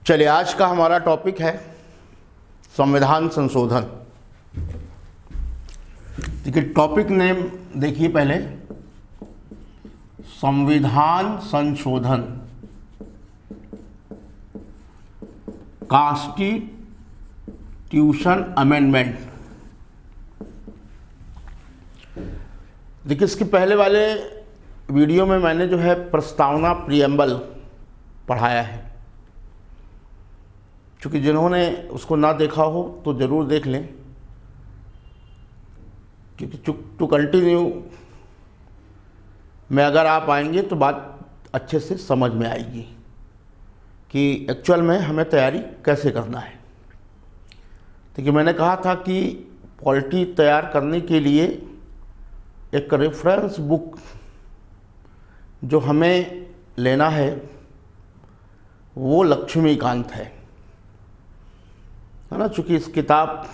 चलिए, आज का हमारा टॉपिक है संविधान संशोधन। देखिए, टॉपिक नेम देखिए पहले, संविधान संशोधन, कॉन्स्टिट्यूशन अमेंडमेंट। देखिए, इसके पहले वाले वीडियो में मैंने जो है प्रस्तावना प्रियम्बल पढ़ाया है। क्योंकि जिन्होंने उसको ना देखा हो तो ज़रूर देख लें, क्योंकि टू कंटिन्यू में अगर आप आएंगे तो बात अच्छे से समझ में आएगी कि एक्चुअल में हमें तैयारी कैसे करना है। देखिए, मैंने कहा था कि पॉलिटी तैयार करने के लिए एक रेफरेंस बुक जो हमें लेना है वो लक्ष्मीकांत है ना। चूँकि इस किताब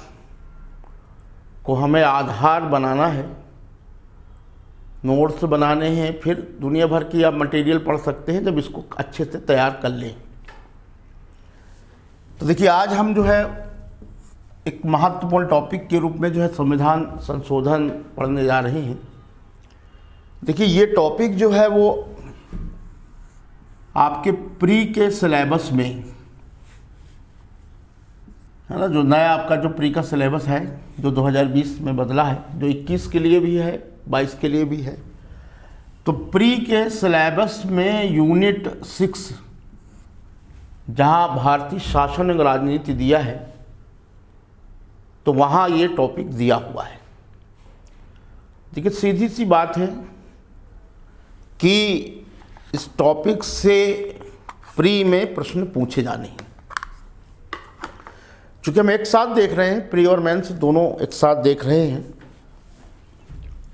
को हमें आधार बनाना है, नोट्स बनाने हैं, फिर दुनिया भर की आप मटेरियल पढ़ सकते हैं जब इसको अच्छे से तैयार कर लें। तो देखिए, आज हम जो है एक महत्वपूर्ण टॉपिक के रूप में जो है संविधान संशोधन पढ़ने जा रहे हैं। देखिए, ये टॉपिक जो है वो आपके प्री के सिलेबस में है ना, जो नया आपका जो प्री का सिलेबस है जो 2020 में बदला है, जो 21 के लिए भी है 22 के लिए भी है। तो प्री के सिलेबस में यूनिट 6 जहाँ भारतीय शासन एवं राजनीति दिया है, तो वहाँ ये टॉपिक दिया हुआ है। देखिए, सीधी सी बात है कि इस टॉपिक से प्री में प्रश्न पूछे जाने हैं। चूँकि हम एक साथ देख रहे हैं, प्री और मेंस दोनों एक साथ देख रहे हैं,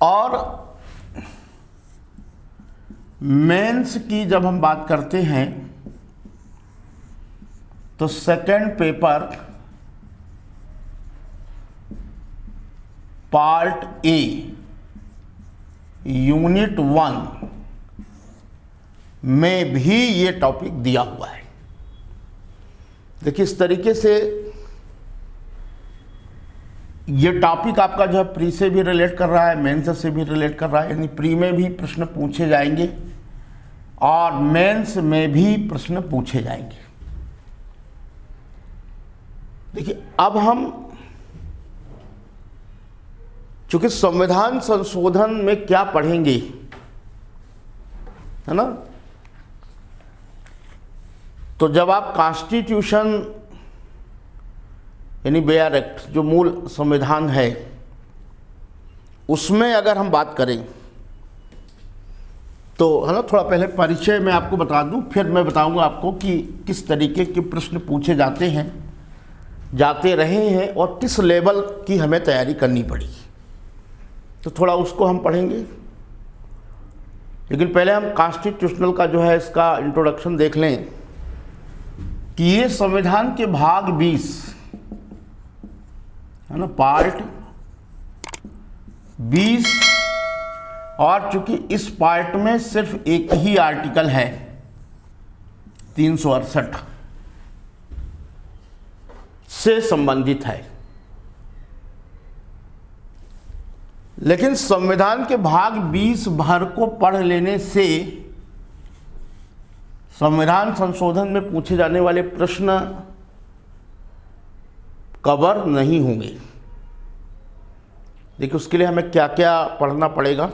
और मेंस की जब हम बात करते हैं तो second paper part a unit 1 में भी ये टॉपिक दिया हुआ है। देखिए, इस तरीके से ये टॉपिक आपका जो है प्री से भी रिलेट कर रहा है, मेंस से भी रिलेट कर रहा है। यानी प्री में भी प्रश्न पूछे जाएंगे और मेंस में भी प्रश्न पूछे जाएंगे। देखिए, अब हम चूंकि संविधान संशोधन में क्या पढ़ेंगे, है ना, तो जब आप कॉन्स्टिट्यूशन यानी बेयर एक्ट जो मूल संविधान है उसमें अगर हम बात करें तो है ना, थोड़ा पहले परिचय मैं आपको बता दूं, फिर मैं बताऊंगा आपको कि किस तरीके के प्रश्न पूछे जाते हैं, जाते रहे हैं, और किस लेवल की हमें तैयारी करनी पड़ी। तो थोड़ा उसको हम पढ़ेंगे। लेकिन पहले हम कॉन्स्टिट्यूशनल का जो है इसका इंट्रोडक्शन देख लें कि ये संविधान के भाग 20 है ना, पार्ट 20, और चूंकि इस पार्ट में सिर्फ एक ही आर्टिकल है 368 से संबंधित है। लेकिन संविधान के भाग 20 भर को पढ़ लेने से संविधान संशोधन में पूछे जाने वाले प्रश्न कवर नहीं होंगे। देखिए, उसके लिए हमें क्या क्या पढ़ना पड़ेगा,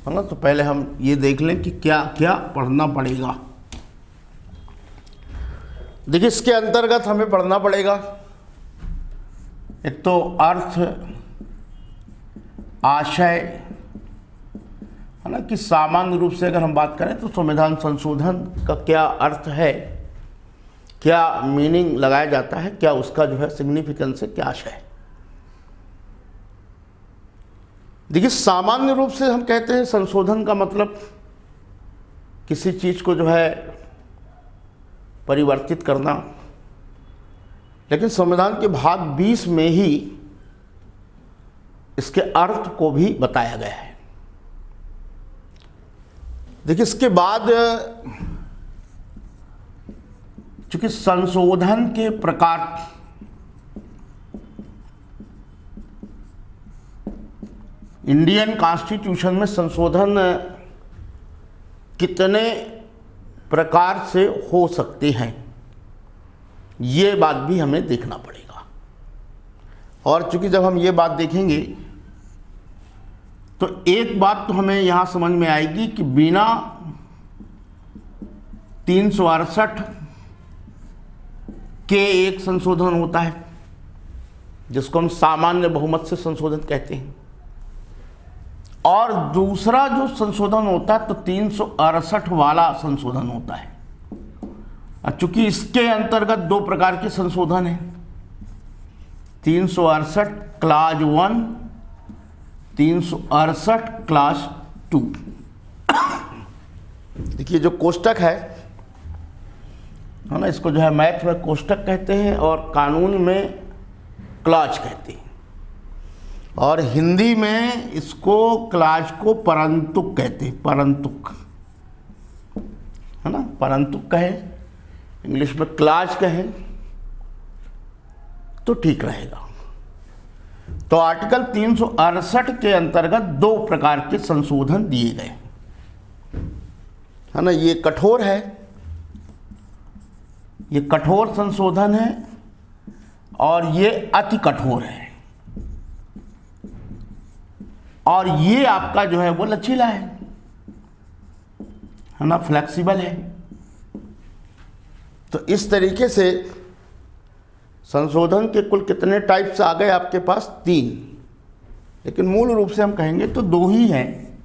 है ना। तो पहले हम ये देख लें कि क्या क्या पढ़ना पड़ेगा। देखिए, इसके अंतर्गत हमें पढ़ना पड़ेगा एक तो अर्थ, आशय, है ना, कि सामान्य रूप से अगर हम बात करें तो संविधान संशोधन का क्या अर्थ है, क्या मीनिंग लगाया जाता है, क्या उसका जो है सिग्निफिकेंस है, क्या आशय है। देखिए, सामान्य रूप से हम कहते हैं संशोधन का मतलब किसी चीज़ को जो है परिवर्तित करना, लेकिन संविधान के भाग 20 में ही इसके अर्थ को भी बताया गया है। देखिए, इसके बाद चूंकि संशोधन के प्रकार इंडियन कॉन्स्टिट्यूशन में संशोधन कितने प्रकार से हो सकते हैं, ये बात भी हमें देखना पड़ेगा। और चूंकि जब हम ये बात देखेंगे तो एक बात तो हमें यहाँ समझ में आएगी कि बिना 368 के एक संशोधन होता है जिसको हम सामान्य बहुमत से संशोधन कहते हैं, और दूसरा जो संशोधन होता है तो 368 वाला संशोधन होता है। चूंकि इसके अंतर्गत दो प्रकार के संशोधन हैं, 368 क्लाज 1, 368 क्लास 2। देखिए जो कोष्टक है ना, इसको जो है मैथ में कोष्टक कहते हैं और कानून में क्लाज कहते हैं, और हिंदी में इसको क्लाज को परंतुक कहते हैं। परंतुक है ना, परंतुक कहें, इंग्लिश में क्लाज कहें तो ठीक रहेगा। तो आर्टिकल 368 के अंतर्गत दो प्रकार के संशोधन दिए गए है ना। ये कठोर है, ये कठोर संशोधन है, और ये अति कठोर है, और ये आपका जो है वो लचीला है ना, फ्लेक्सिबल है। तो इस तरीके से संशोधन के कुल कितने टाइप्स आ गए आपके पास? 3, लेकिन मूल रूप से हम कहेंगे तो 2 ही हैं,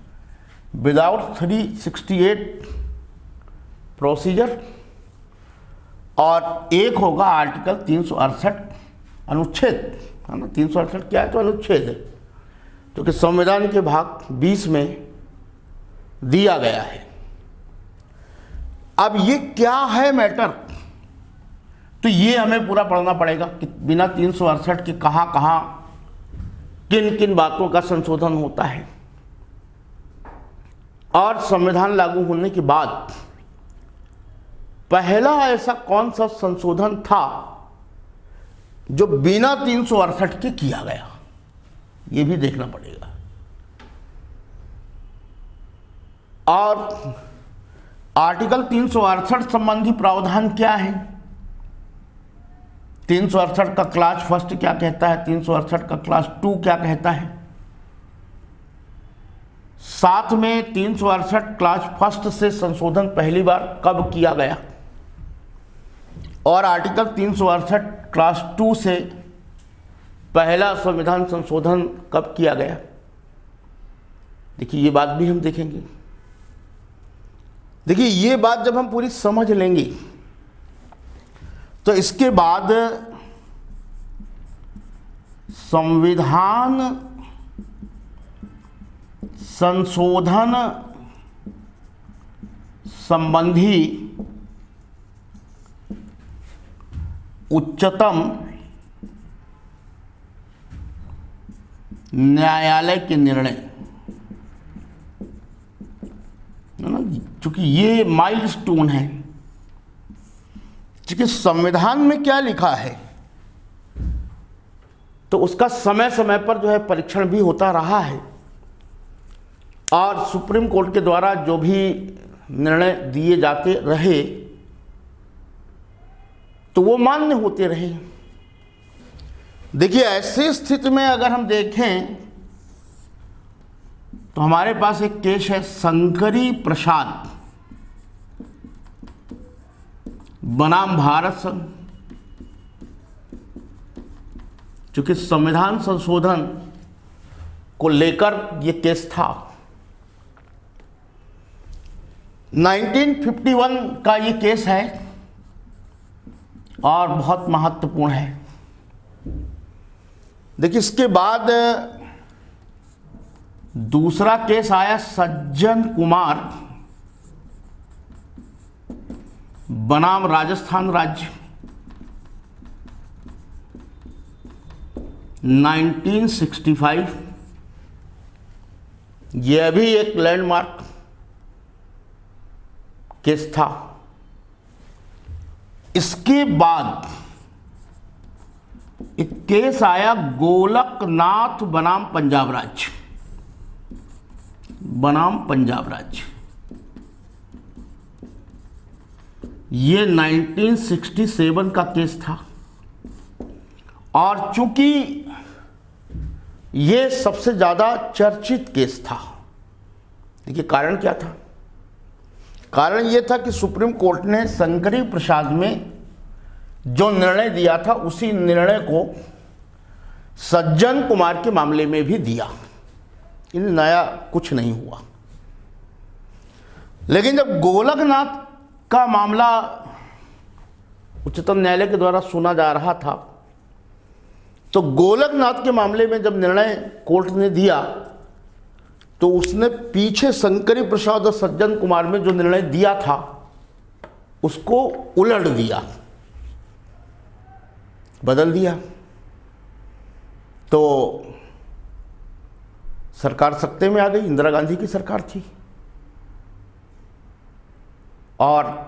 विदाउट 368 प्रोसीजर, और एक होगा आर्टिकल 368 अनुच्छेद है ना। 368 क्या है? तो अनुच्छेद है, जो कि संविधान के भाग 20 में दिया गया है। अब ये क्या है मैटर, तो ये हमें पूरा पढ़ना पड़ेगा कि बिना 368 के कहाँ कहाँ किन किन बातों का संशोधन होता है, और संविधान लागू होने के बाद पहला ऐसा कौन सा संशोधन था जो बिना 368 के किया गया, ये भी देखना पड़ेगा। और आर्टिकल 368 संबंधी प्रावधान क्या है? 368 का क्लास फर्स्ट क्या कहता है, 368 का क्लास 2 क्या कहता है, साथ में 368 क्लास फर्स्ट से संशोधन पहली बार कब किया गया, और आर्टिकल 368 क्लास 2 से पहला संविधान संशोधन कब किया गया। देखिए ये बात भी हम देखेंगे। देखिए ये बात जब हम पूरी समझ लेंगे तो इसके बाद संविधान संशोधन संबंधी उच्चतम न्यायालय के निर्णय है ना, चूंकि ये माइलस्टोन है, क्योंकि संविधान में क्या लिखा है तो उसका समय समय पर जो है परीक्षण भी होता रहा है, और सुप्रीम कोर्ट के द्वारा जो भी निर्णय दिए जाते रहे तो वो मान्य होते रहे। देखिए ऐसी स्थिति में अगर हम देखें तो हमारे पास एक केस है शंकरी प्रसाद बनाम भारत संघ। चूंकि संविधान संशोधन को लेकर ये केस था, 1951 का ये केस है और बहुत महत्वपूर्ण है। देखिए इसके बाद दूसरा केस आया सज्जन कुमार बनाम राजस्थान राज्य, 1965। यह भी एक लैंडमार्क केस था। इसके बाद एक केस आया गोलकनाथ बनाम पंजाब राज्य, बनाम पंजाब राज्य। ये 1967 का केस था और चूंकि ये सबसे ज़्यादा चर्चित केस था, देखिए कारण क्या था। कारण ये था कि सुप्रीम कोर्ट ने शंकरी प्रसाद में जो निर्णय दिया था उसी निर्णय को सज्जन कुमार के मामले में भी दिया। इन नया कुछ नहीं हुआ। लेकिन जब गोलकनाथ का मामला उच्चतम न्यायालय के द्वारा सुना जा रहा था, तो गोलकनाथ के मामले में जब निर्णय कोर्ट ने दिया तो उसने पीछे शंकरी प्रसाद और सज्जन कुमार में जो निर्णय दिया था उसको उलट दिया, बदल दिया। तो सरकार सत्ते में आ गई, इंदिरा गांधी की सरकार थी और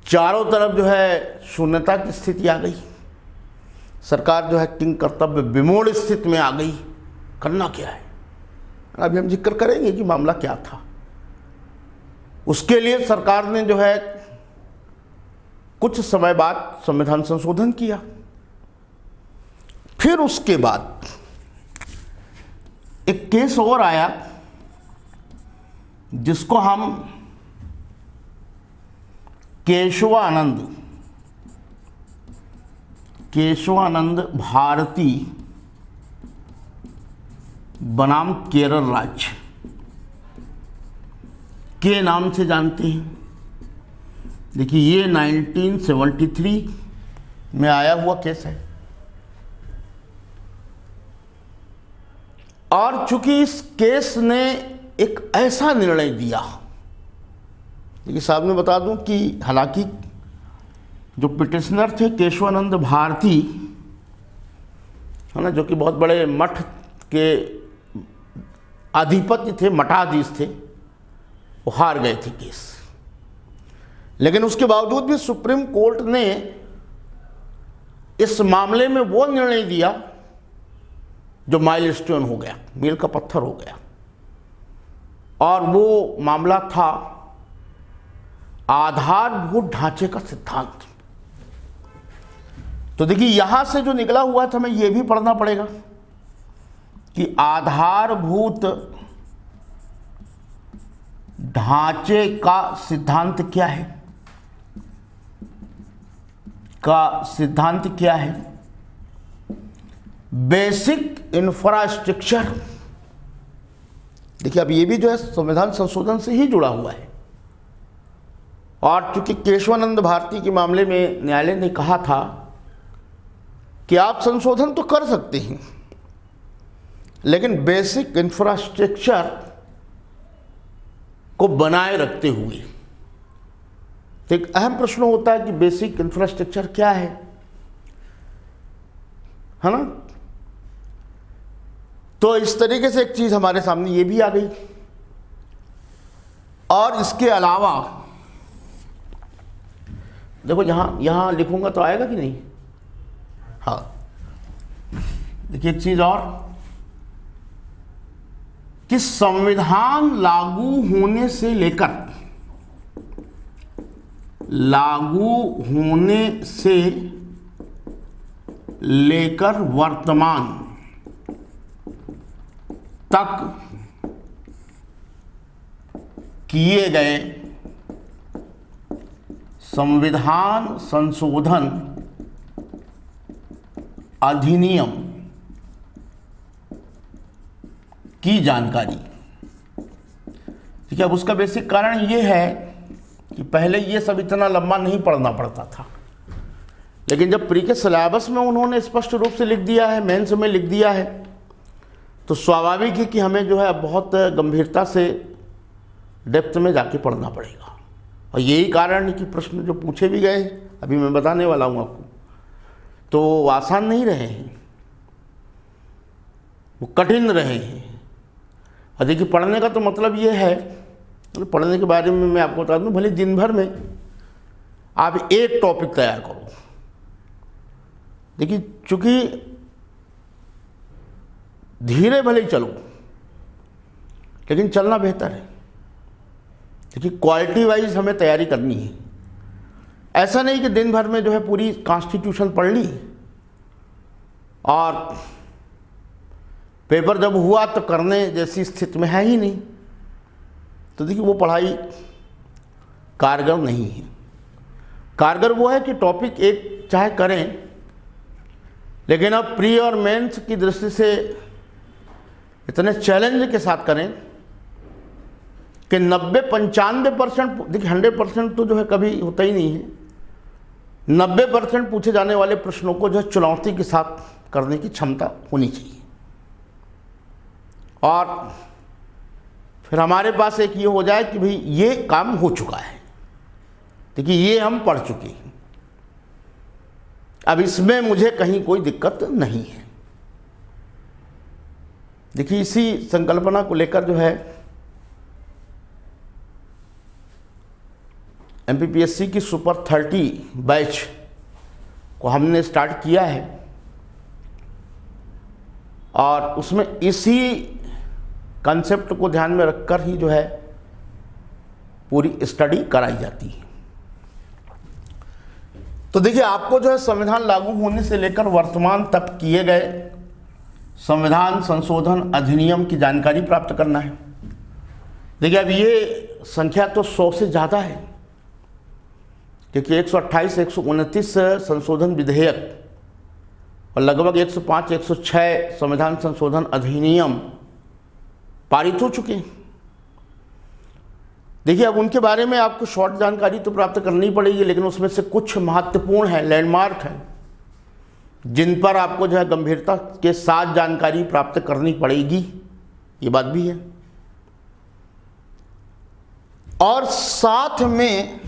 चारों तरफ जो है शून्यता की स्थिति आ गई। सरकार जो है किंग कर्तव्य विमूढ़ स्थिति में आ गई। करना क्या है, अभी हम जिक्र करेंगे कि मामला क्या था। उसके लिए सरकार ने जो है कुछ समय बाद संविधान संशोधन किया। फिर उसके बाद एक केस और आया जिसको हम केशवानंद भारती बनाम केरल राज्य के नाम से जानते हैं। देखिए ये 1973 में आया हुआ केस है और चूंकि इस केस ने एक ऐसा निर्णय दिया, देखिए साहब मैं बता दूं कि हालांकि जो पिटिशनर थे केशवानंद भारती है ना, जो कि बहुत बड़े मठ के अधिपति थे, मठाधीश थे, वो हार गए थे केस। लेकिन उसके बावजूद भी सुप्रीम कोर्ट ने इस मामले में वो निर्णय दिया जो माइलस्टोन हो गया, मील का पत्थर हो गया। और वो मामला था आधारभूत ढांचे का सिद्धांत। तो देखिए यहां से जो निकला हुआ था, हमें यह भी पढ़ना पड़ेगा कि आधारभूत ढांचे का सिद्धांत क्या है, बेसिक इंफ्रास्ट्रक्चर। देखिए अब ये भी जो है संविधान संशोधन से ही जुड़ा हुआ है। और चूंकि केशवानंद भारती के मामले में न्यायालय ने कहा था कि आप संशोधन तो कर सकते हैं, लेकिन बेसिक इंफ्रास्ट्रक्चर को बनाए रखते हुए। तो एक अहम प्रश्न होता है कि बेसिक इंफ्रास्ट्रक्चर क्या है ना। तो इस तरीके से एक चीज हमारे सामने ये भी आ गई। और इसके अलावा देखो यहां लिखूंगा तो आएगा कि नहीं। हाँ देखिए एक चीज और कि संविधान लागू होने से लेकर वर्तमान तक किए गए संविधान संशोधन अधिनियम की जानकारी। ठीक है, अब उसका बेसिक कारण ये है कि पहले ये सब इतना लंबा नहीं पढ़ना पड़ता था, लेकिन जब प्री के सिलेबस में उन्होंने स्पष्ट रूप से लिख दिया है, मेंस में लिख दिया है, तो स्वाभाविक है कि हमें जो है बहुत गंभीरता से डेप्थ में जाके पढ़ना पड़ेगा। और यही कारण है कि प्रश्न जो पूछे भी गए अभी मैं बताने वाला हूँ आपको, तो आसान नहीं रहे हैं, वो कठिन रहे हैं। और देखिए पढ़ने का तो मतलब ये है, पढ़ने के बारे में मैं आपको बता दूं, भले दिन भर में आप एक टॉपिक तैयार करो। देखिए, चूंकि धीरे भले ही चलो, लेकिन चलना बेहतर है। देखिए, क्वालिटी वाइज हमें तैयारी करनी है। ऐसा नहीं कि दिन भर में जो है पूरी कॉन्स्टिट्यूशन पढ़ ली और पेपर जब हुआ तो करने जैसी स्थिति में है ही नहीं, तो देखिए वो पढ़ाई कारगर नहीं है। कारगर वो है कि टॉपिक एक चाहे करें, लेकिन अब प्री और मेंस की दृष्टि से इतने चैलेंज के साथ करें कि 90-95%, देखिए 100% तो जो है कभी होता ही नहीं है, 90% पूछे जाने वाले प्रश्नों को जो है चुनौती के साथ करने की क्षमता होनी चाहिए। और फिर हमारे पास एक ये हो जाए कि भाई ये काम हो चुका है, देखिए ये हम पढ़ चुके हैं, अब इसमें मुझे कहीं कोई दिक्कत नहीं है। देखिए, इसी संकल्पना को लेकर जो है एमपीपीएससी की सुपर 30 बैच को हमने स्टार्ट किया है और उसमें इसी कंसेप्ट को ध्यान में रखकर ही जो है पूरी स्टडी कराई जाती है। तो देखिए, आपको जो है संविधान लागू होने से लेकर वर्तमान तक किए गए संविधान संशोधन अधिनियम की जानकारी प्राप्त करना है। देखिए, अब ये संख्या तो 100 से ज़्यादा है, क्योंकि 128, 129 संशोधन विधेयक और लगभग 105, 106 संविधान संशोधन अधिनियम पारित हो चुके हैं। देखिए, अब उनके बारे में आपको शॉर्ट जानकारी तो प्राप्त करनी पड़ेगी, लेकिन उसमें से कुछ महत्वपूर्ण है, लैंडमार्क है, जिन पर आपको जो है गंभीरता के साथ जानकारी प्राप्त करनी पड़ेगी, ये बात भी है। और साथ में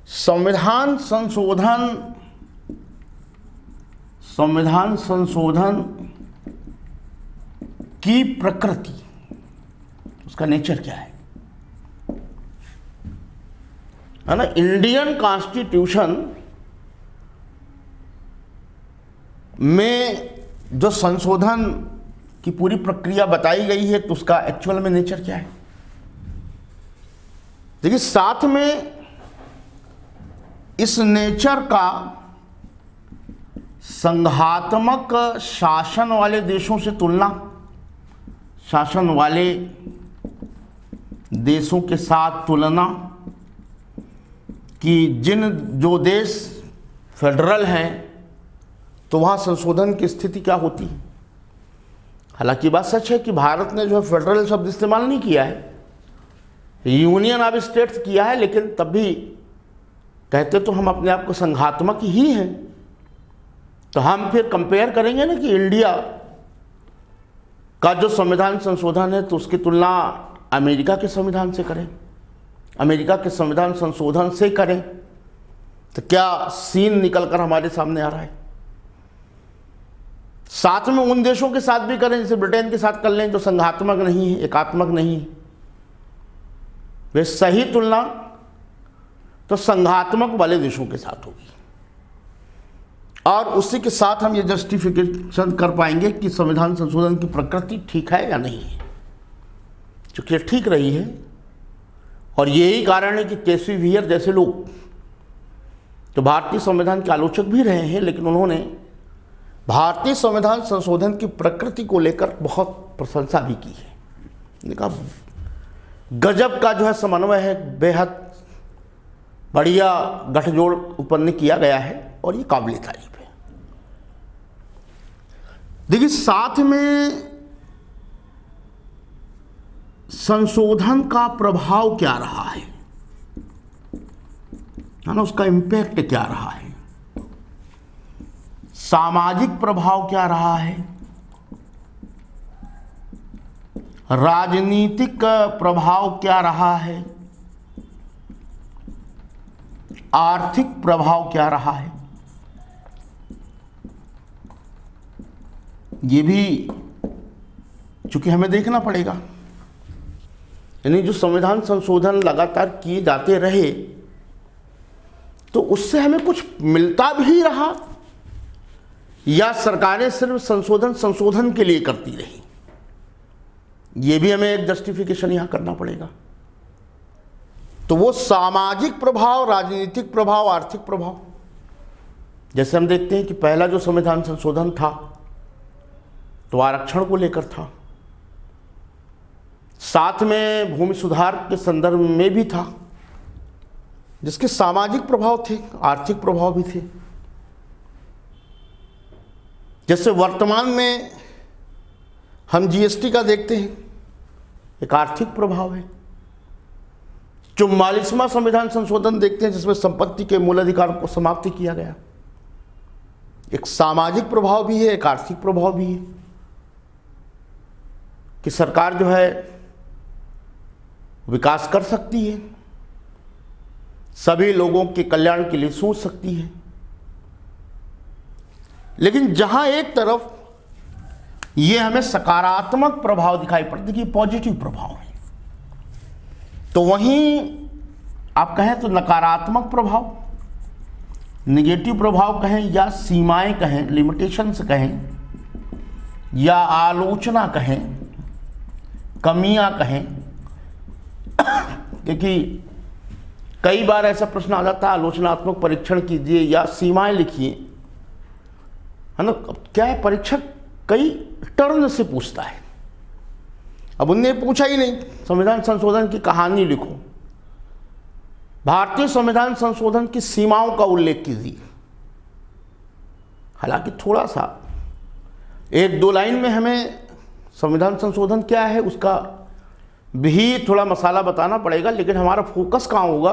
संविधान संशोधन की प्रकृति, उसका नेचर क्या है ना। इंडियन कॉन्स्टिट्यूशन में जो संशोधन की पूरी प्रक्रिया बताई गई है, तो उसका एक्चुअल में नेचर क्या है। देखिए, साथ में इस नेचर का संघात्मक शासन वाले देशों से तुलना, शासन वाले देशों के साथ तुलना कि जो देश फेडरल हैं तो वहाँ संशोधन की स्थिति क्या होती है। हालांकि बात सच है कि भारत ने जो है फेडरल शब्द इस्तेमाल नहीं किया है, यूनियन ऑफ स्टेट्स किया है, लेकिन तब भी कहते तो हम अपने आप को संघात्मक ही हैं। तो हम फिर कंपेयर करेंगे ना कि इंडिया का जो संविधान संशोधन है तो उसकी तुलना अमेरिका के संविधान से करें, अमेरिका के संविधान संशोधन से करें, तो क्या सीन निकल कर हमारे सामने आ रहा है। साथ में उन देशों के साथ भी करें, जैसे ब्रिटेन के साथ कर लें, जो संघात्मक नहीं है, एकात्मक नहीं है। वे सही तुलना तो संघात्मक वाले देशों के साथ होगी, और उसी के साथ हम ये जस्टिफिकेशन कर पाएंगे कि संविधान संशोधन की प्रकृति ठीक है या नहीं है। चूँकि ठीक रही है, और यही कारण है कि केसी वियर जैसे लोग तो भारतीय संविधान के आलोचक भी रहे हैं, लेकिन उन्होंने भारतीय संविधान संशोधन की प्रकृति को लेकर बहुत प्रशंसा भी की है। देखा, गजब का जो है समन्वय है, बेहद बढ़िया गठजोड़ उत्पन्न किया गया है और ये काबिल तारीफ है। देखिए, साथ में संशोधन का प्रभाव क्या रहा है ना, उसका इम्पैक्ट क्या रहा है, सामाजिक प्रभाव क्या रहा है, राजनीतिक प्रभाव क्या रहा है, आर्थिक प्रभाव क्या रहा है, ये भी चूंकि हमें देखना पड़ेगा। यानी जो संविधान संशोधन लगातार किए जाते रहे तो उससे हमें कुछ मिलता भी रहा या सरकारें सिर्फ संशोधन के लिए करती रही, ये भी हमें एक जस्टिफिकेशन यहां करना पड़ेगा। तो वो सामाजिक प्रभाव, राजनीतिक प्रभाव, आर्थिक प्रभाव, जैसे हम देखते हैं कि पहला जो संविधान संशोधन था तो आरक्षण को लेकर था, साथ में भूमि सुधार के संदर्भ में भी था, जिसके सामाजिक प्रभाव थे, आर्थिक प्रभाव भी थे। जैसे वर्तमान में हम जीएसटी का देखते हैं, एक आर्थिक प्रभाव है। 44वां संविधान संशोधन देखते हैं जिसमें संपत्ति के मूल अधिकार को समाप्त किया गया, एक सामाजिक प्रभाव भी है, एक आर्थिक प्रभाव भी है कि सरकार जो है विकास कर सकती है, सभी लोगों के कल्याण के लिए सोच सकती है। लेकिन जहां एक तरफ ये हमें सकारात्मक प्रभाव दिखाई पड़ते कि पॉजिटिव प्रभाव है, तो वहीं आप कहें तो नकारात्मक प्रभाव, निगेटिव प्रभाव कहें या सीमाएं कहें, लिमिटेशंस कहें या आलोचना कहें, कमियां कहें, क्योंकि कई बार ऐसा प्रश्न आ जाता है आलोचनात्मक परीक्षण कीजिए या सीमाएं लिखिए, है ना। क्या है, परीक्षक कई टर्न से पूछता है। अब उनने पूछा ही नहीं संविधान संशोधन की कहानी लिखो, भारतीय संविधान संशोधन की सीमाओं का उल्लेख कीजिए। हालांकि थोड़ा सा 1-2 लाइन में हमें संविधान संशोधन क्या है उसका भी थोड़ा मसाला बताना पड़ेगा, लेकिन हमारा फोकस कहाँ होगा,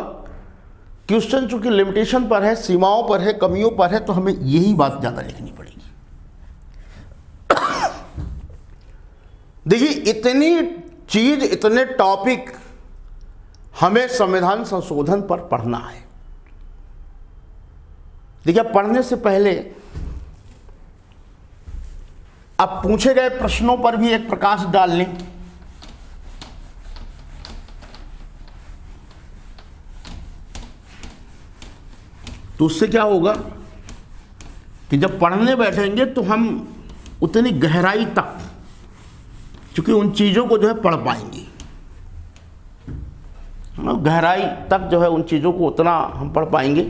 क्वेश्चन चूंकि लिमिटेशन पर है, सीमाओं पर है, कमियों पर है, तो हमें यही बात ज़्यादा लिखनी पड़ेगी। देखिए, इतनी चीज, इतने टॉपिक हमें संविधान संशोधन पर पढ़ना है। देखिए, पढ़ने से पहले अब पूछे गए प्रश्नों पर भी एक प्रकाश डाल लें। तो उससे क्या होगा कि जब पढ़ने बैठेंगे तो हम उतनी गहराई तक, चूंकि उन चीज़ों को जो है पढ़ पाएंगे, गहराई तक जो है उन चीज़ों को उतना हम पढ़ पाएंगे।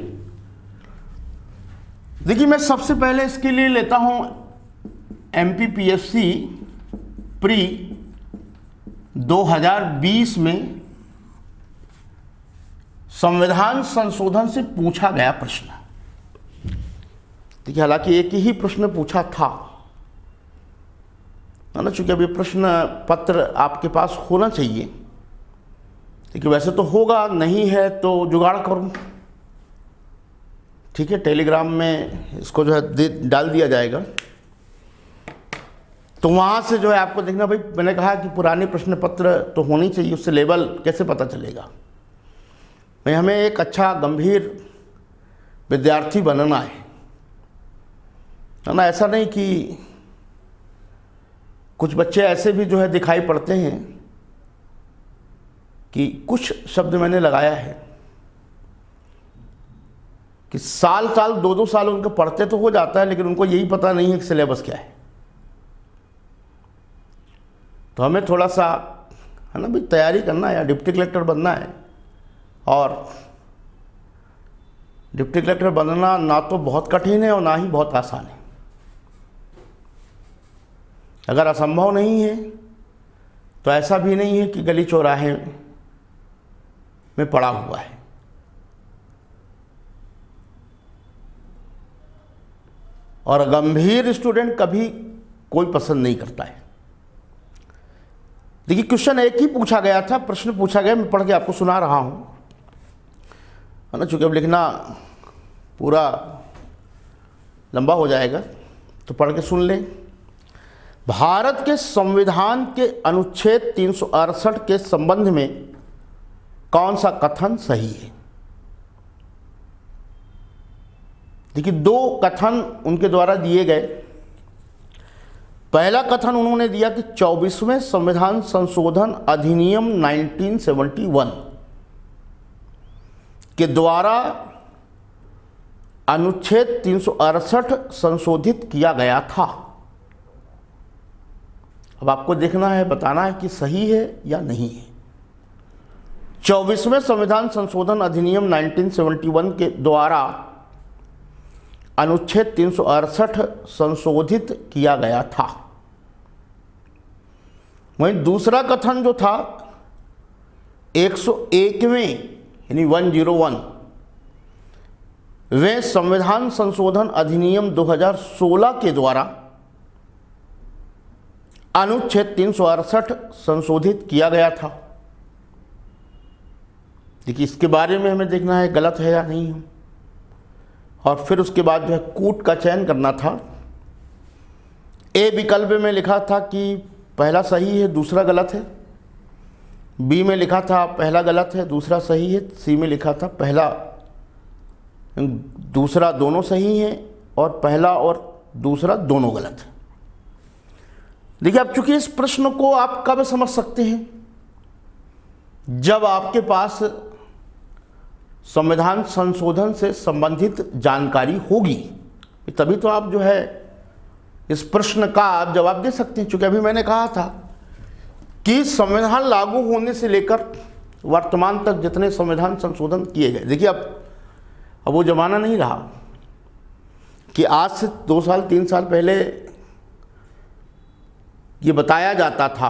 देखिए, मैं सबसे पहले इसके लिए लेता हूं MPPSC प्री 2020 में संविधान संशोधन से पूछा गया प्रश्न। देखिए, हालांकि एक ही प्रश्न पूछा था, है ना, चूंकि अभी प्रश्न पत्र आपके पास होना चाहिए, देखिए वैसे तो होगा, नहीं है तो जुगाड़ करूं, ठीक है, टेलीग्राम में इसको जो है डाल दिया जाएगा। तो वहाँ से जो है आपको देखना, भाई मैंने कहा कि पुराने प्रश्न पत्र तो होने चाहिए, उससे लेवल कैसे पता चलेगा। भाई हमें एक अच्छा गंभीर विद्यार्थी बनना है ना। ऐसा नहीं कि कुछ बच्चे ऐसे भी जो है दिखाई पड़ते हैं कि कुछ शब्द मैंने लगाया है कि साल 2-2 साल उनके पढ़ते तो हो जाता है, लेकिन उनको यही पता नहीं है कि सिलेबस क्या है। तो हमें थोड़ा सा, है ना भाई, तैयारी करना है, डिप्टी कलेक्टर बनना है, और डिप्टी कलेक्टर बनना ना तो बहुत कठिन है और ना ही बहुत आसान है। अगर असंभव नहीं है तो ऐसा भी नहीं है कि गली चौराहे में पड़ा हुआ है। और गंभीर स्टूडेंट कभी कोई पसंद नहीं करता है। देखिए, क्वेश्चन एक ही पूछा गया था, प्रश्न पूछा गया, मैं पढ़ के आपको सुना रहा हूं, है ना, चूंकि अब लिखना पूरा लंबा हो जाएगा तो पढ़ के सुन लें। भारत के संविधान के अनुच्छेद 368 के संबंध में कौन सा कथन सही है? देखिए, 2 कथन उनके द्वारा दिए गए। पहला कथन उन्होंने दिया कि 24वें संविधान संशोधन अधिनियम 1971 के द्वारा अनुच्छेद 368 संशोधित किया गया था। अब आपको देखना है, बताना है कि सही है या नहीं है। 24वें संविधान संशोधन अधिनियम 1971 के द्वारा अनुच्छेद 368 संशोधित किया गया था। वहीं दूसरा कथन जो था 101वें यानी 101 वे संविधान संशोधन अधिनियम 2016 के द्वारा अनुच्छेद 368 संशोधित किया गया था। देखिए, इसके बारे में हमें देखना है गलत है या नहीं है, और फिर उसके बाद जो है कूट का चयन करना था। ए विकल्प में लिखा था कि पहला सही है, दूसरा गलत है। बी में लिखा था पहला गलत है, दूसरा सही है। सी में लिखा था पहला दूसरा दोनों सही हैं और पहला और दूसरा दोनों गलत है। देखिए, अब चूंकि इस प्रश्न को आप कब समझ सकते हैं, जब आपके पास संविधान संशोधन से संबंधित जानकारी होगी, तभी तो आप जो है इस प्रश्न का आप जवाब दे सकते हैं। चूंकि अभी मैंने कहा था कि संविधान लागू होने से लेकर वर्तमान तक जितने संविधान संशोधन किए गए, देखिए अब वो ज़माना नहीं रहा कि आज से 2 साल 3 साल पहले ये बताया जाता था,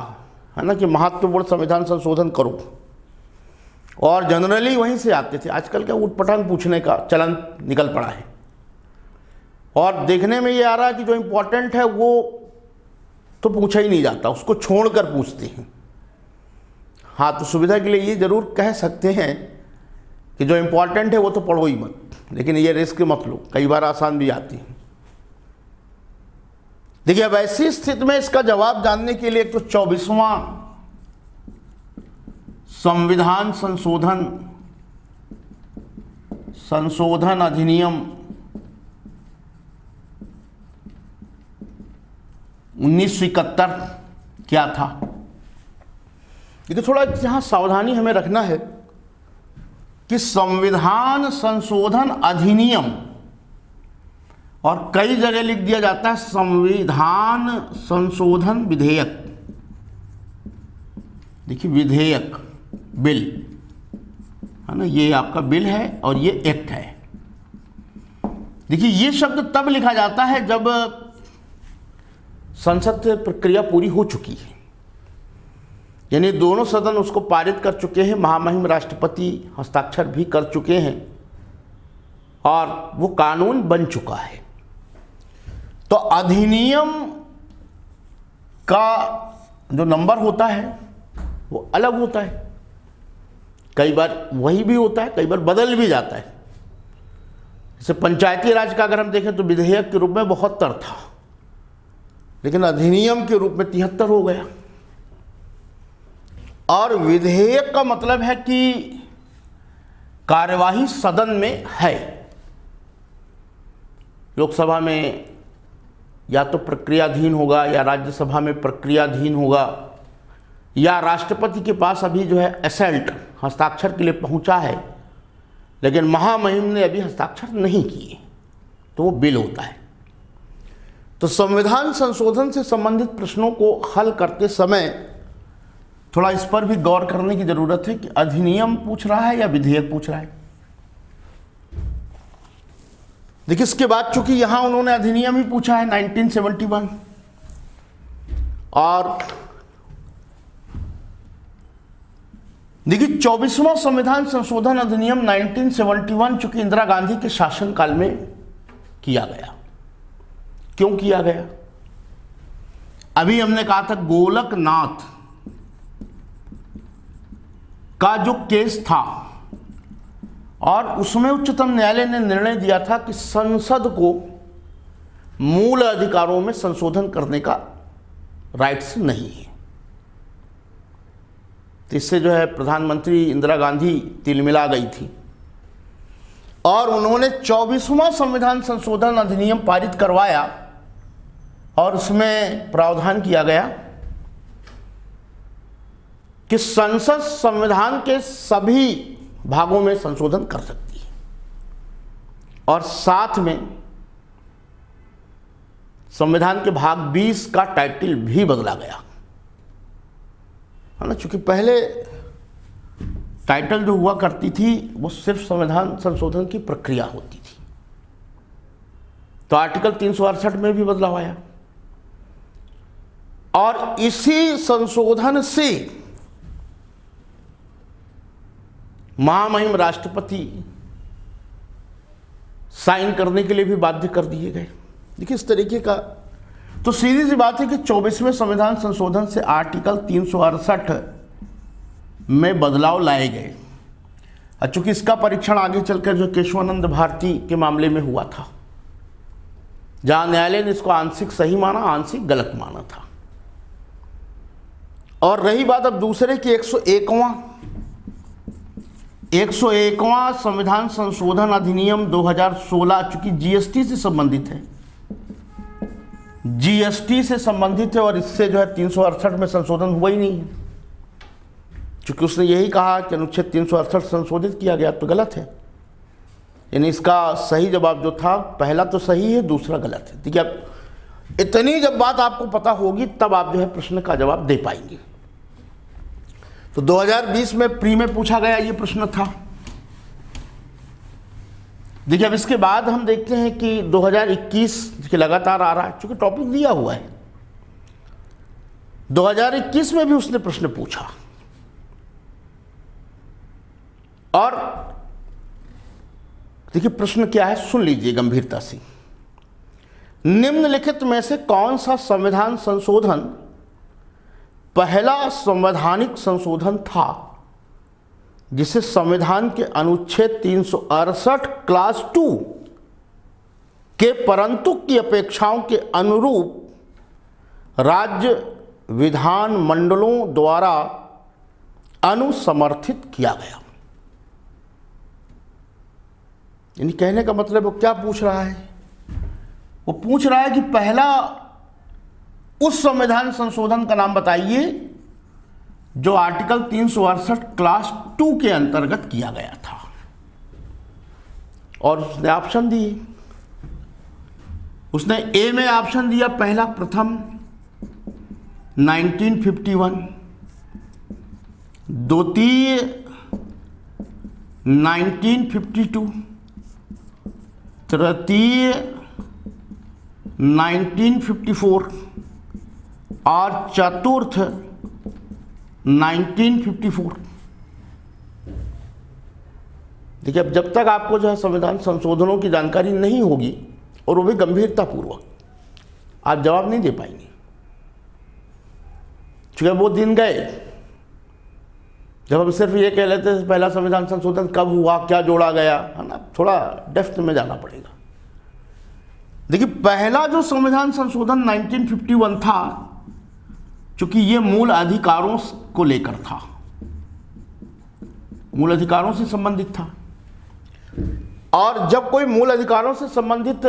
है ना, कि महत्वपूर्ण संविधान संशोधन करो, और जनरली वहीं से आते थे। आजकल क्या ऊटपटांग पूछने का चलन निकल पड़ा है, और देखने में ये आ रहा है कि जो इम्पोर्टेंट है वो तो पूछा ही नहीं जाता, उसको छोड़कर पूछते हैं। हाँ, तो सुविधा के लिए ये ज़रूर कह सकते हैं कि जो इम्पोर्टेंट है वो तो पढ़ो ही मत, लेकिन ये रिस्क मत लो, कई बार आसान भी आती है। देखिए, अब ऐसी स्थिति में इसका जवाब जानने के लिए एक तो 24वां संविधान संशोधन अधिनियम 1971 क्या था। देखिए, थोड़ा यहाँ सावधानी हमें रखना है कि संविधान संशोधन अधिनियम, और कई जगह लिख दिया जाता है संविधान संशोधन विधेयक। देखिए, विधेयक बिल है ना, ये आपका बिल है और ये एक्ट है। देखिए, ये शब्द तब लिखा जाता है जब संसद प्रक्रिया पूरी हो चुकी है, यानी दोनों सदन उसको पारित कर चुके हैं, महामहिम राष्ट्रपति हस्ताक्षर भी कर चुके हैं और वो कानून बन चुका है। तो अधिनियम का जो नंबर होता है वो अलग होता है, कई बार वही भी होता है, कई बार बदल भी जाता है। जैसे पंचायती राज का अगर हम देखें तो विधेयक के रूप में 72 था, लेकिन अधिनियम के रूप में 73 हो गया। और विधेयक का मतलब है कि कार्यवाही सदन में है, लोकसभा में या तो प्रक्रियाधीन होगा या राज्यसभा में प्रक्रियाधीन होगा, या राष्ट्रपति के पास अभी जो है एसेल्ट हस्ताक्षर के लिए पहुंचा है, लेकिन महामहिम ने अभी हस्ताक्षर नहीं किए, तो वो बिल होता है। तो संविधान संशोधन से संबंधित प्रश्नों को हल करते समय थोड़ा इस पर भी गौर करने की जरूरत है कि अधिनियम पूछ रहा है या विधेयक पूछ रहा है। देखिए, इसके बाद चूंकि यहां उन्होंने अधिनियम ही पूछा है 1971, और देखिए 24वां संविधान संशोधन अधिनियम 1971 चूंकि इंदिरा गांधी के शासनकाल में किया गया। क्यों किया गया? अभी हमने कहा था गोलकनाथ का जो केस था, और उसमें उच्चतम न्यायालय ने निर्णय दिया था कि संसद को मूल अधिकारों में संशोधन करने का राइट्स नहीं है। तो इससे जो है प्रधानमंत्री इंदिरा गांधी तिलमिला गई थी, और उन्होंने 24वां संविधान संशोधन अधिनियम पारित करवाया और उसमें प्रावधान किया गया कि संसद संविधान के सभी भागों में संशोधन कर सकती है, और साथ में संविधान के भाग 20 का टाइटल भी बदला गया है ना। चूंकि पहले टाइटल जो हुआ करती थी वो सिर्फ संविधान संशोधन की प्रक्रिया होती थी, तो आर्टिकल 368 में भी बदलाव आया, और इसी संशोधन से महामहिम राष्ट्रपति साइन करने के लिए भी बाध्य कर दिए गए। देखिए इस तरीके का, तो सीधी सी बात है कि 24वें संविधान संशोधन से आर्टिकल 368 में बदलाव लाए गए। और चूंकि इसका परीक्षण आगे चलकर जो केशवानंद भारती के मामले में हुआ था, जहां न्यायालय ने इसको आंशिक सही माना, आंशिक गलत माना था। और रही बात अब दूसरे की 101वां संविधान संशोधन अधिनियम 2016, चूंकि जीएसटी से संबंधित है, जीएसटी से संबंधित है, और इससे जो है 368 में संशोधन हुआ ही नहीं है। चूंकि उसने यही कहा कि अनुच्छेद 368 संशोधित किया गया, तो गलत है। यानी इसका सही जवाब जो था, पहला तो सही है, दूसरा गलत है। देखिए अब इतनी जब बात आपको पता होगी तब आप जो है प्रश्न का जवाब दे पाएंगे। तो 2020 में प्री में पूछा गया ये प्रश्न था। देखिए अब इसके बाद हम देखते हैं कि 2021 के लगातार आ रहा है, चूंकि टॉपिक दिया हुआ है। 2021 में भी उसने प्रश्न पूछा, और देखिए प्रश्न क्या है, सुन लीजिए गंभीरता से। निम्नलिखित में से कौन सा संविधान संशोधन पहला संवैधानिक संशोधन था जिसे संविधान के अनुच्छेद 368 क्लास 2 के परंतु की अपेक्षाओं के अनुरूप राज्य विधान मंडलों द्वारा अनुसमर्थित किया गया। यानी कहने का मतलब वो क्या पूछ रहा है, वो पूछ रहा है कि पहला उस संविधान संशोधन का नाम बताइए जो आर्टिकल 368 क्लास 2 के अंतर्गत किया गया था। और उसने ऑप्शन दिए, उसने ए में ऑप्शन दिया, पहला प्रथम 1951, द्वितीय 1952, तृतीय 1954 और चतुर्थ 1954। देखिए अब जब तक आपको जो है संविधान संशोधनों की जानकारी नहीं होगी, और वो भी गंभीरतापूर्वक, आप जवाब नहीं दे पाएंगे। क्योंकि वो दिन गए जब हम सिर्फ ये कह लेते हैं पहला संविधान संशोधन कब हुआ, क्या जोड़ा गया, है ना। थोड़ा डेप्थ में जाना पड़ेगा। देखिए पहला जो संविधान संशोधन 1951 था, चूंकि ये मूल अधिकारों को लेकर था, मूल अधिकारों से संबंधित था, और जब कोई मूल अधिकारों से संबंधित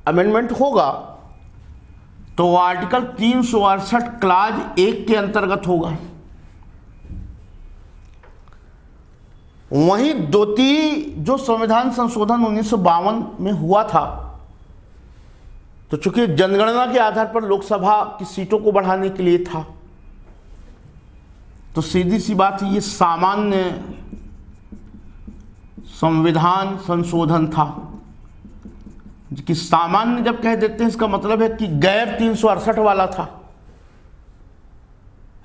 अमेंडमेंट होगा तो वो आर्टिकल 368 क्लाज 1 के अंतर्गत होगा। वहीं द्वितीय जो संविधान संशोधन 1952 में हुआ था, तो चूंकि जनगणना के आधार पर लोकसभा की सीटों को बढ़ाने के लिए था, तो सीधी सी बात है ये सामान्य संविधान संशोधन था। कि सामान्य जब कह देते हैं इसका मतलब है कि गैर 368 वाला था,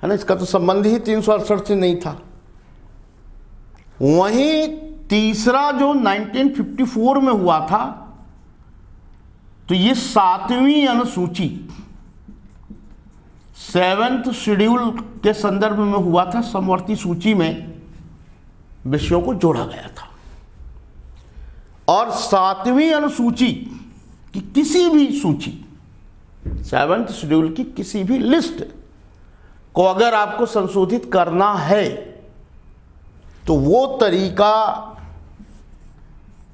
है ना। इसका तो संबंध ही 368 से नहीं था। वहीं तीसरा जो 1954 में हुआ था, तो ये 7वीं अनुसूची 7th शेड्यूल के संदर्भ में हुआ था। समवर्ती सूची में विषयों को जोड़ा गया था, और 7वीं अनुसूची की किसी भी सूची, 7th शेड्यूल की किसी भी लिस्ट को अगर आपको संशोधित करना है तो वो तरीका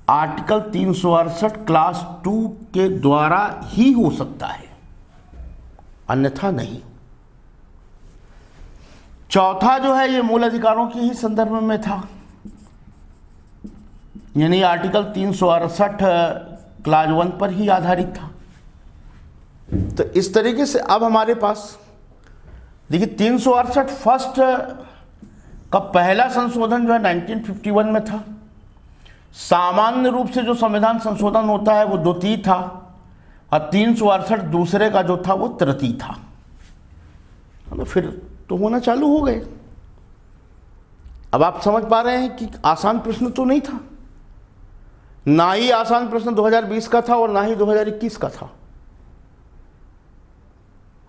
आर्टिकल 368 क्लास 2 के द्वारा ही हो सकता है, अन्यथा नहीं। चौथा जो है ये मूल अधिकारों के ही संदर्भ में था, यानी आर्टिकल 368 क्लास 1 पर ही आधारित था। तो इस तरीके से अब हमारे पास देखिए 368 फर्स्ट का पहला संशोधन जो है 1951 में था। सामान्य रूप से जो संविधान संशोधन होता है वो द्वितीय था, और 368 दूसरे का जो था वो तृतीय था। तो फिर तो होना चालू हो गए। अब आप समझ पा रहे हैं कि आसान प्रश्न तो नहीं था, ना ही आसान प्रश्न 2020 का था और ना ही 2021 का था,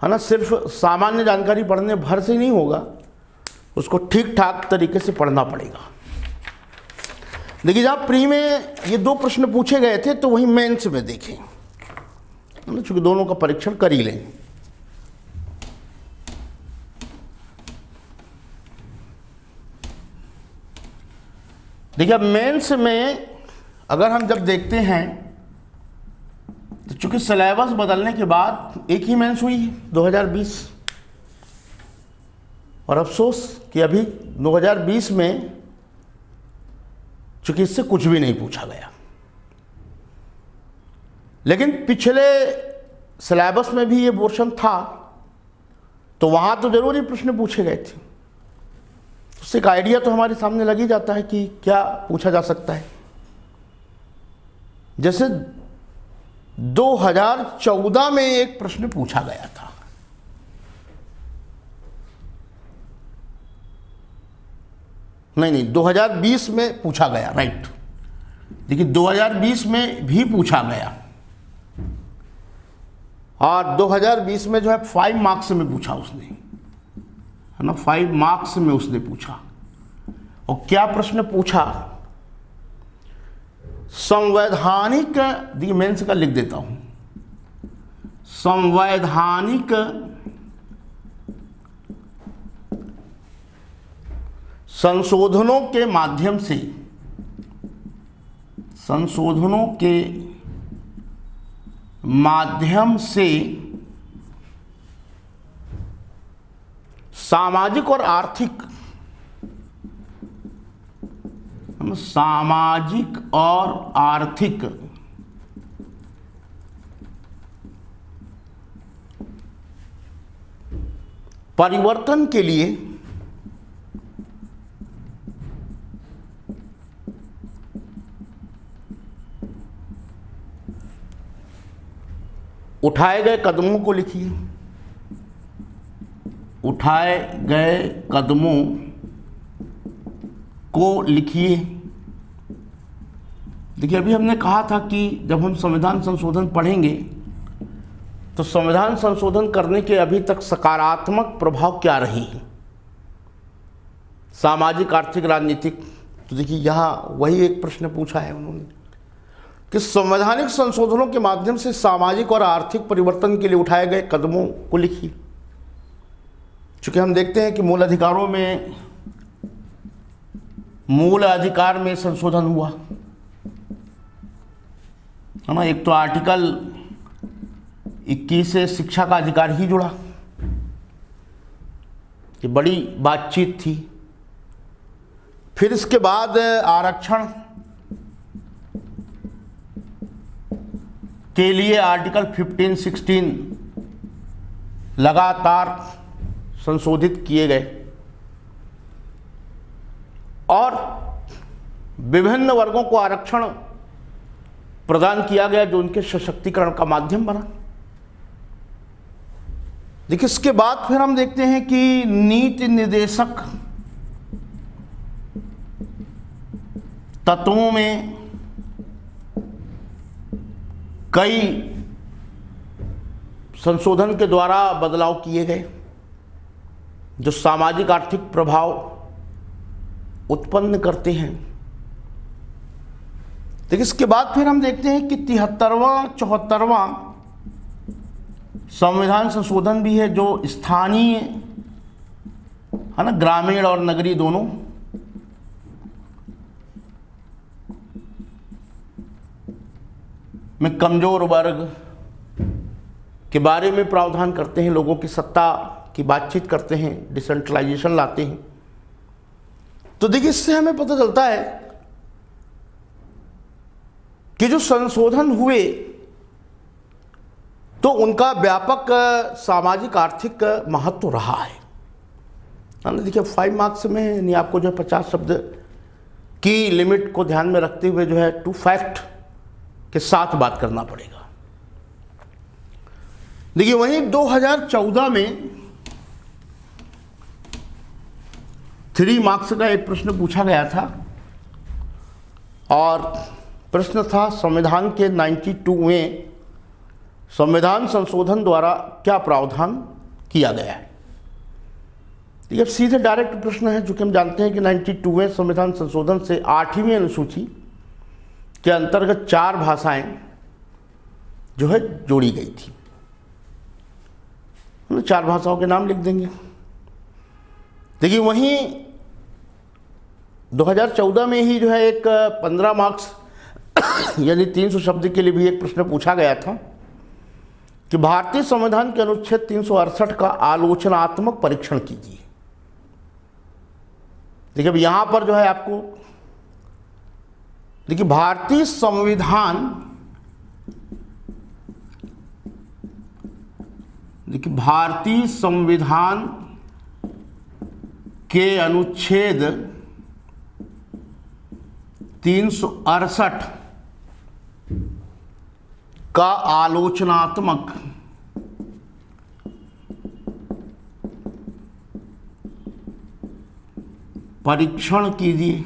है ना। सिर्फ सामान्य जानकारी पढ़ने भर से नहीं होगा, उसको ठीक ठाक तरीके से पढ़ना पड़ेगा। देखिए जहाँ प्री में ये 2 प्रश्न पूछे गए थे, तो वही मेंस में देखें, चूंकि दोनों का परीक्षण कर ही लें। देखिए अब मेंस में अगर हम जब देखते हैं तो चूंकि सिलेबस बदलने के बाद एक ही मेंस हुई है 2020, और अफसोस कि अभी 2020 में चूंकि इससे कुछ भी नहीं पूछा गया, लेकिन पिछले सिलेबस में भी ये पोर्शन था, तो वहां तो जरूर ही प्रश्न पूछे गए थे। उससे एक आइडिया तो हमारे सामने लग ही जाता है कि क्या पूछा जा सकता है। जैसे 2014 में एक प्रश्न पूछा गया था, नहीं 2020 में पूछा गया, राइट। देखिए 2020 में भी पूछा गया, और 2020 में जो है 5 मार्क्स में पूछा उसने, है ना, 5 मार्क्स में उसने पूछा। और क्या प्रश्न पूछा? संवैधानिक, देखिए मेंस का लिख देता हूं, संवैधानिक संशोधनों के माध्यम से, संशोधनों के माध्यम से सामाजिक और आर्थिक, सामाजिक और आर्थिक परिवर्तन के लिए उठाए गए कदमों को लिखिए, उठाए गए कदमों को लिखिए। देखिए अभी हमने कहा था कि जब हम संविधान संशोधन पढ़ेंगे तो संविधान संशोधन करने के अभी तक सकारात्मक प्रभाव क्या रही हैं, सामाजिक, आर्थिक, राजनीतिक। तो देखिए यहाँ वही एक प्रश्न पूछा है उन्होंने कि संवैधानिक संशोधनों के माध्यम से सामाजिक और आर्थिक परिवर्तन के लिए उठाए गए कदमों को लिखिए। चूंकि हम देखते हैं कि मूल अधिकारों में, मूल अधिकार में संशोधन हुआ, है ना। एक तो आर्टिकल 21 से शिक्षा का अधिकार ही जुड़ा, ये बड़ी बातचीत थी। फिर इसके बाद आरक्षण के लिए आर्टिकल 15, 16 लगातार संशोधित किए गए, और विभिन्न वर्गों को आरक्षण प्रदान किया गया जो उनके सशक्तिकरण का माध्यम बना। देखिए इसके बाद फिर हम देखते हैं कि नीति निर्देशक तत्वों में कई संशोधन के द्वारा बदलाव किए गए जो सामाजिक आर्थिक प्रभाव उत्पन्न करते हैं। देखिए इसके बाद फिर हम देखते हैं कि 73वां 74वां संविधान संशोधन भी है जो स्थानीय, है ना, ग्रामीण और नगरीय दोनों में कमज़ोर वर्ग के बारे में प्रावधान करते हैं, लोगों की सत्ता की बातचीत करते हैं, डिसेंट्रलाइजेशन लाते हैं। तो देखिए, इससे हमें पता चलता है कि जो संशोधन हुए तो उनका व्यापक सामाजिक आर्थिक महत्व रहा है ना। देखिए 5 मार्क्स में यानी आपको जो 50 शब्द की लिमिट को ध्यान में रखते हुए जो है टू फैक्ट के साथ बात करना पड़ेगा। देखिए वहीं 2014 में 3 मार्क्स का एक प्रश्न पूछा गया था और प्रश्न था संविधान के 92वें संविधान संशोधन द्वारा क्या प्रावधान किया गया है। ये सीधे डायरेक्ट प्रश्न है, जो कि हम जानते हैं कि 92वें संविधान संशोधन से 8वीं अनुसूची के अंतर्गत 4 भाषाएं जो है जोड़ी गई थी। हम 4 भाषाओं के नाम लिख देंगे। देखिए वहीं 2014 में ही जो है एक 15 मार्क्स यानी 300 शब्द के लिए भी एक प्रश्न पूछा गया था कि भारतीय संविधान के अनुच्छेद 368 का आलोचनात्मक परीक्षण कीजिए। देखिए अब यहां पर जो है आपको देखिए भारतीय संविधान के अनुच्छेद 368 का आलोचनात्मक परीक्षण कीजिए।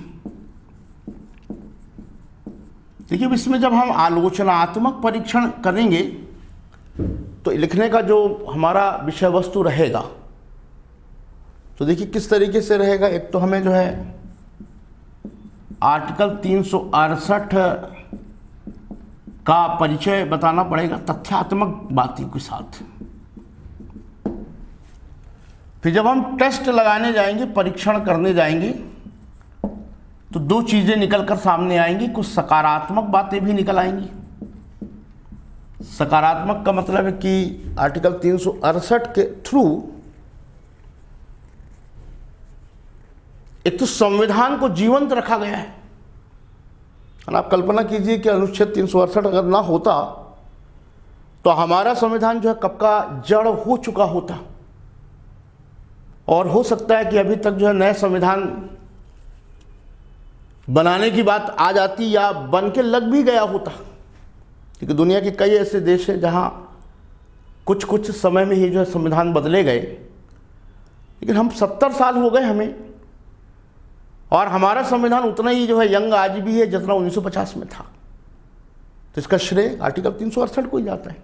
देखिए अब इसमें जब हम आलोचनात्मक परीक्षण करेंगे तो लिखने का जो हमारा विषय वस्तु रहेगा तो देखिए किस तरीके से रहेगा। एक तो हमें जो है आर्टिकल 368 का परिचय बताना पड़ेगा तथ्यात्मक बातों के साथ। फिर जब हम टेस्ट लगाने जाएंगे, परीक्षण करने जाएंगे तो 2 चीज़ें निकल कर सामने आएंगी। कुछ सकारात्मक बातें भी निकल आएंगी। सकारात्मक का मतलब है कि आर्टिकल 368 के थ्रू एक तो संविधान को जीवंत रखा गया है। आप कल्पना कीजिए कि अनुच्छेद 368 अगर ना होता तो हमारा संविधान जो है कब का जड़ हो चुका होता, और हो सकता है कि अभी तक जो है नए संविधान बनाने की बात आ जाती या बन के लग भी गया होता। क्योंकि दुनिया के कई ऐसे देश हैं जहां कुछ कुछ समय में ही जो है संविधान बदले गए, लेकिन हम 70 साल हो गए हमें, और हमारा संविधान उतना ही जो है यंग आज भी है जितना 1950 में था। तो इसका श्रेय आर्टिकल 368 को ही जाता है।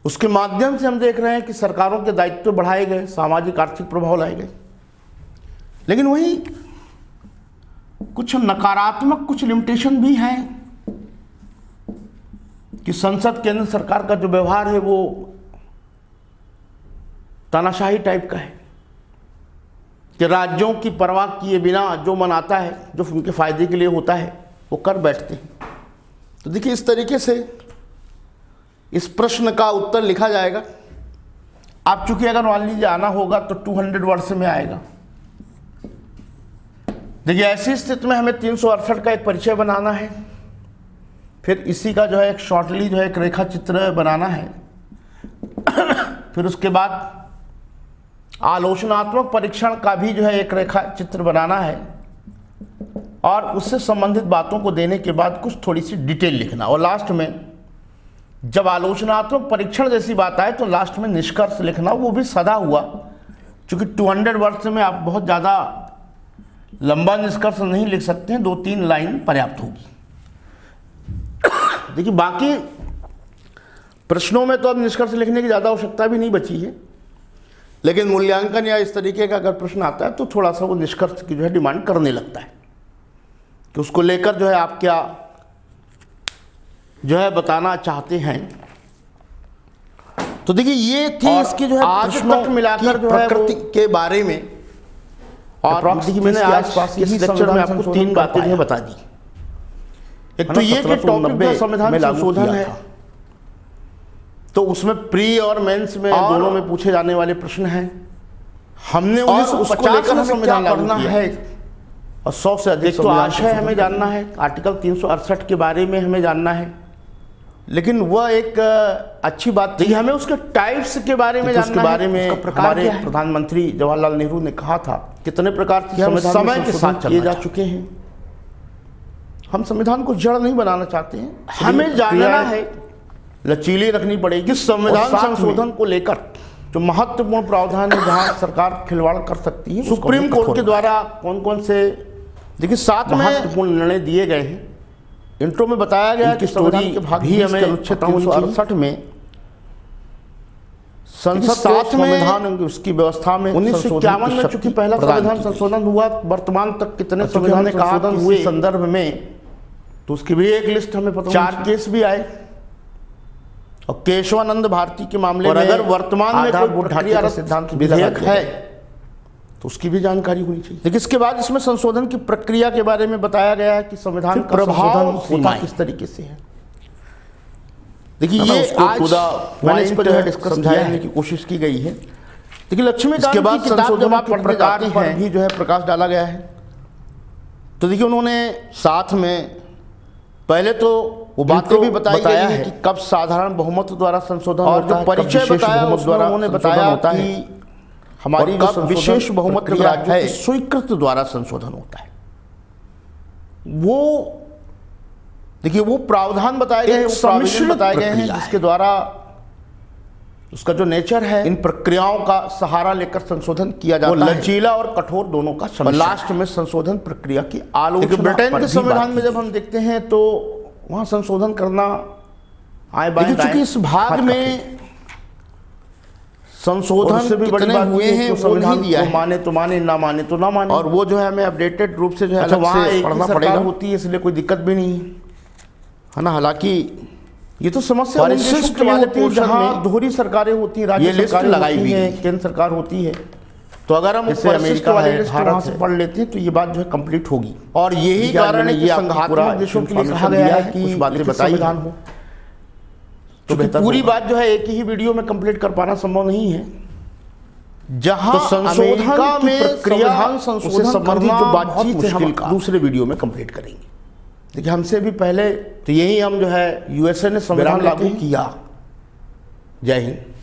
उसके माध्यम से हम देख रहे हैं कि सरकारों के दायित्व बढ़ाए गए, सामाजिक आर्थिक प्रभाव लाए गए। लेकिन वही कुछ नकारात्मक कुछ लिमिटेशन भी हैं कि संसद केंद्र सरकार का जो व्यवहार है वो तानाशाही टाइप का है कि राज्यों की परवाह किए बिना जो मन आता है, जो उनके फायदे के लिए होता है, वो कर बैठते हैं। तो देखिए इस तरीके से इस प्रश्न का उत्तर लिखा जाएगा। आप चूंकि अगर मान लीजिए आना होगा तो 200 वर्ड्स में आएगा। देखिए ऐसी स्थिति में हमें 368 का एक परिचय बनाना है, फिर इसी का जो है एक शॉर्टली जो है एक रेखा चित्र बनाना है, फिर उसके बाद आलोचनात्मक परीक्षण का भी जो है एक रेखा चित्र बनाना है, और उससे संबंधित बातों को देने के बाद कुछ थोड़ी सी डिटेल लिखना, और लास्ट में जब आलोचनात्मक परीक्षण जैसी बात आए तो लास्ट में निष्कर्ष लिखना, वो भी सदा हुआ। क्योंकि 200 वर्ड्स में आप बहुत ज़्यादा लंबा निष्कर्ष नहीं लिख सकते हैं, 2-3 लाइन पर्याप्त होगी। देखिए बाकी प्रश्नों में तो अब निष्कर्ष लिखने की ज़्यादा आवश्यकता भी नहीं बची है, लेकिन मूल्यांकन या इस तरीके का अगर प्रश्न आता है तो थोड़ा सा वो निष्कर्ष की जो है डिमांड करने लगता है कि उसको लेकर जो है आप क्या जो है बताना चाहते हैं। तो देखिए ये थी इसकी जो है आज तक मिलाकर जो है प्रकृति के बारे में, और देखिए मैंने आसपास इस लेक्चर में आपको 3 बातें जो है बता दी एक तो ये कि टॉपिक जो संविधान संशोधन है, तो उसमें प्री और मेंस में दोनों में पूछे जाने वाले प्रश्न हैं। हमने 1950 में संविधान पढ़ना है और 100 से अधिक तो आशय हमें जानना है, आर्टिकल 368 के बारे में हमें जानना है, लेकिन वह एक अच्छी बात थी, हमें उसके टाइप्स के बारे में जानना है, बारे में हमारे प्रधानमंत्री जवाहरलाल नेहरू ने कहा था कितने प्रकार से हम समय के साथ किए जा चुके हैं। हम संविधान को जड़ नहीं बनाना चाहते हैं, हमें जानना है, लचीली रखनी पड़ेगी। संविधान संशोधन को लेकर जो महत्वपूर्ण प्रावधान है जहां सरकार खिलवाड़ कर सकती है, सुप्रीम कोर्ट के द्वारा कौन कौन से देखिए 7 महत्वपूर्ण निर्णय दिए गए हैं। इंट्रो में बताया गया कि संविधान के भाग भी हमें अनुच्छेद 368 में संसद साथ संविधान उसकी व्यवस्था में 1951 में चूंकि पहला संविधान संशोधन हुआ, वर्तमान तक कितने संविधान संशोधन हुए संदर्भ में, तो उसकी भी एक लिस्ट हमें पता, 4 केस भी आए और केशवानंद भारती के मामले में अगर वर्तमान में कोई प्रक्रिया सिद्धांत विधेयक है तो उसकी भी जानकारी होनी चाहिए। लेकिन इसके बाद इसमें संशोधन की प्रक्रिया के बारे में बताया गया है कि संविधान का प्रभाव होता किस तरीके से है। देखिए ये आज मैंने इस पर डिस्कस समझाने की कोशिश की गई है। देखिए लक्ष्मीकांत के बाद संशोधन के प्रकार पर भी जो है प्रकाश डाला गया है। तो देखिए उन्होंने साथ में पहले तो वो बातें भी बताई गई है कि कब साधारण बहुमत द्वारा संशोधन और जो परिचय बताया उन्होंने बताया कि हमारी कब विशेष बहुमत राज्यों की स्वीकृत द्वारा संशोधन होता है। वो देखिए वो प्रावधान बताए गए, सम्मिश्रित बताए गए हैं जिसके द्वारा उसका जो नेचर है, इन प्रक्रियाओं का सहारा लेकर संशोधन किया जाता है। लचीला और कठोर दोनों का सम्मिश्रण। लास्ट में संशोधन प्रक्रिया की आलोचना। ब्रिटेन के संविधान में जब हम देखते हैं तो वहां संशोधन करना आए बाएं, चूंकि इस भाग में संशोधन से भी बड़े हुए हैं, वो नहीं दिया है, माने तो माने, ना माने तो ना माने, और वो जो है हमें अपडेटेड रूप से जो है वहाँ पढ़ना पड़ेगा होती है, इसलिए कोई दिक्कत भी नहीं है ना। हालांकि ये तो समस्या परिशिष्ट वाले जहाँ दोहरी सरकारें होती हैं, राज्य सरकारें लगाई भी है, केंद्र सरकार होती है, तो अगर हम अमेरिका वाले भारत से पढ़ लेते हैं तो ये बात जो है कंप्लीट होगी। और यही कारण है कि संघात्मक देशों के लिए कहा गया है कि कुछ बातें बताई हो, तो पूरी बात जो है एक ही वीडियो में कंप्लीट कर पाना संभव नहीं है। जहां तो संशोधन में प्रक्रिया संशोधन संबंधी जो बातचीत है हम दूसरे वीडियो में कंप्लीट करेंगे। देखिए हमसे भी पहले तो यही हम जो है यूएसए ने संविधान लागू किया। जय हिंद।